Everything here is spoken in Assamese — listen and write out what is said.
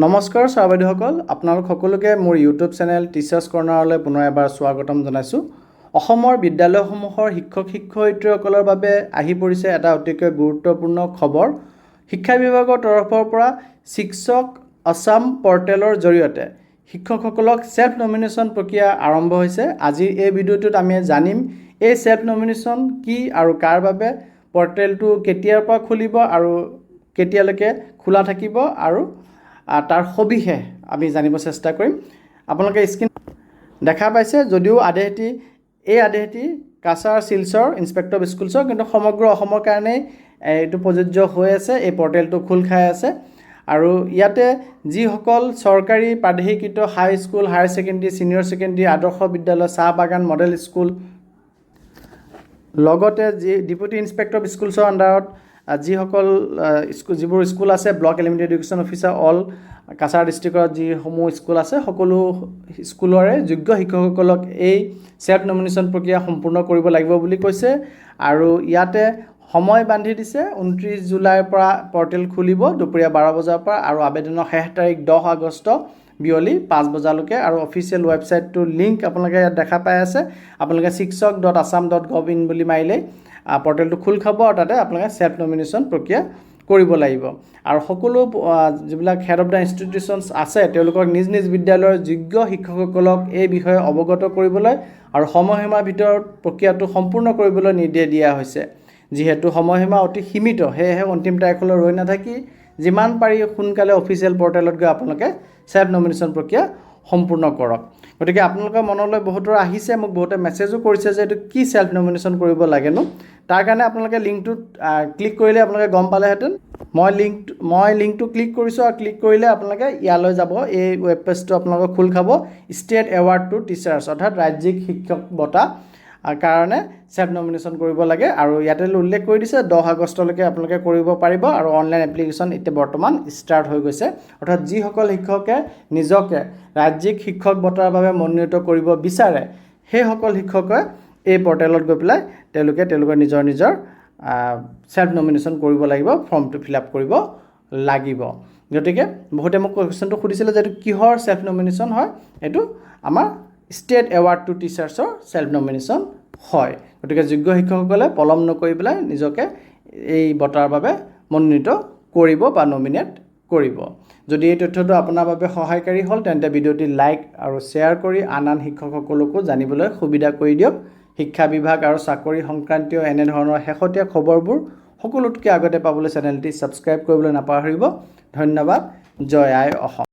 নমস্কাৰ ছাৰ বাইদেউসকল, আপোনালোক সকলোকে মোৰ ইউটিউব চেনেল টিচাৰ্ছ কৰ্ণাৰলৈ পুনৰ এবাৰ স্বাগতম জনাইছোঁ। অসমৰ বিদ্যালয়সমূহৰ শিক্ষক শিক্ষয়িত্ৰীসকলৰ বাবে আহি পৰিছে এটা অতিকৈ গুৰুত্বপূৰ্ণ খবৰ। শিক্ষা বিভাগৰ তৰফৰ পৰা শিক্ষক আছাম পৰ্টেলৰ জৰিয়তে শিক্ষকসকলক ছেল্ফ নমিনেশ্যন প্ৰক্ৰিয়া আৰম্ভ হৈছে। আজিৰ এই ভিডিঅ'টোত আমি জানিম এই ছেল্ফ নমিনেশ্যন কি আৰু কাৰ বাবে, পৰ্টেলটো কেতিয়াৰ পৰা খুলিব আৰু কেতিয়ালৈকে খোলা থাকিব আৰু তাৰ সবিশেষ আমি জানিব চেষ্টা কৰিম। আপোনালোকে স্ক্ৰীন দেখা পাইছে, যদিও এই আদেশটি কাছাৰ, শিলচৰ, ইন্সপেক্টৰ অফ স্কুলছৰ, কিন্তু সমগ্ৰ অসমৰ কাৰণেই এইটো প্ৰযোজ্য হৈ আছে। এই পৰ্টেলটো খোল খাই আছে আৰু ইয়াতে যিসকল চৰকাৰী প্ৰাধিকৃত high school, higher secondary, senior secondary, আদৰ্শ বিদ্যালয়, চাহ বাগান, মডেল স্কুল, লগতে ডেপুটি ইন্সপেক্টৰ অফ স্কুলছৰ আণ্ডাৰত যিবোৰ স্কুল আছে, block elementary education officer all Cachar ডিষ্ট্ৰিক্টত যিসমূহ স্কুল আছে, সকলো স্কুলৰে যোগ্য শিক্ষকসকলক এই ছেল্ফ নমিনেশ্যন প্ৰক্ৰিয়া সম্পূৰ্ণ কৰিব লাগিব বুলি কৈছে। আৰু ইয়াতে সময় বান্ধি দিছে 29 জুলাইৰ পৰা পৰ্টেল খুলিব দুপৰীয়া 12 বজাৰ পৰা, আৰু আবেদনৰ শেষ তাৰিখ 10 আগষ্ট বিয়লি 5 বজালৈকে। আৰু অফিচিয়েল ৱেবছাইটটোৰ লিংক আপোনালোকে ইয়াত দেখা পাই আছে। আপোনালোকে শিক্ষক.assam.gov.in বুলি মাৰিলেই পৰ্টেলটো খোল খাব আৰু তাতে আপোনালোকে ছেল্ফ নমিনেশ্যন প্ৰক্ৰিয়া কৰিব লাগিব। আৰু সকলো যিবিলাক হেড অফ দ্য ইনষ্টিটিউশ্যনছ আছে, তেওঁলোকক নিজ নিজ বিদ্যালয়ৰ যোগ্য শিক্ষকসকলক এই বিষয়ে অৱগত কৰিবলৈ আৰু সময়সীমাৰ ভিতৰত প্ৰক্ৰিয়াটো সম্পূৰ্ণ কৰিবলৈ নিৰ্দেশ দিয়া হৈছে। যিহেতু সময়সীমা অতি সীমিত, সেয়েহে অন্তিম তাৰিখলৈ ৰৈ নাথাকি যিমান পাৰি সোনকালে অফিচিয়েল পৰ্টেলত গৈ আপোনালোকে ছেল্ফ নমিনেশ্যন প্ৰক্ৰিয়া সম্পূৰ্ণ কৰক। গতিকে আপোনালোকৰ মনলৈ বহুতৰ আহিছে, মোক বহুতে মেছেজো কৰিছে যে এইটো কি ছেল্ফ নমিনেশ্যন কৰিব লাগেনো। তাৰ কাৰণে আপোনালোকে লিংকটোত ক্লিক কৰিলে আপোনালোকে গম পালেহেঁতেন। মই লিংকটো ক্লিক কৰিছোঁ আৰু ক্লিক কৰিলে আপোনালোকে ইয়ালৈ যাব। এই ৱেব পেজটো আপোনালোকক খোল খাব। ষ্টেট এৱাৰ্ড টু টিচাৰ্ছ, অৰ্থাৎ ৰাজ্যিক শিক্ষক বঁটা কাৰণে ছেল্ফ নমিনেশ্যন কৰিব লাগে। আৰু ইয়াতে উল্লেখ কৰি দিছে 10 আগষ্টলৈকে আপোনালোকে কৰিব পাৰিব। আৰু অনলাইন এপ্লিকেশ্যন এতিয়া বৰ্তমান ষ্টাৰ্ট হৈ গৈছে। অৰ্থাৎ যিসকল শিক্ষকে নিজকে ৰাজ্যিক শিক্ষক বঁটাৰ বাবে মনোনীত কৰিব বিচাৰে, সেইসকল শিক্ষকে এই পৰ্টেলত গৈ পেলাই তেওঁলোকৰ নিজৰ ছেল্ফ নমিনেশ্যন কৰিব লাগিব, ফৰ্মটো ফিল আপ কৰিব লাগিব। গতিকে বহুতে মোক কুৱেশ্যনটো সুধিছিলে যে এইটো কিহৰ ছেল্ফ নমিনেশ্যন হয়। এইটো আমাৰ ষ্টেট এৱাৰ্ড টু টিচাৰ্ছৰ ছেল্ফ নমিনেশ্যন হয়। গতিকে যোগ্য শিক্ষকসকলে পলম নকৰি পেলাই নিজকে এই বঁটাৰ বাবে মনোনীত কৰিব বা নমিনেট কৰিব। যদি এই তথ্যটো আপোনাৰ বাবে সহায়কাৰী হ'ল, তেন্তে ভিডিঅ'টি লাইক আৰু শ্বেয়াৰ কৰি আন শিক্ষকসকলকো জানিবলৈ সুবিধা কৰি দিয়ক। শিক্ষা বিভাগ আৰু চাকৰি সংক্ৰান্তীয় এনেধৰণৰ শেহতীয়া খবৰবোৰ সকলোতকৈ আগতে পাবলৈ চেনেলটি ছাবস্ক্ৰাইব কৰিবলৈ নাপাহৰিব। ধন্যবাদ। জয় আই অসম।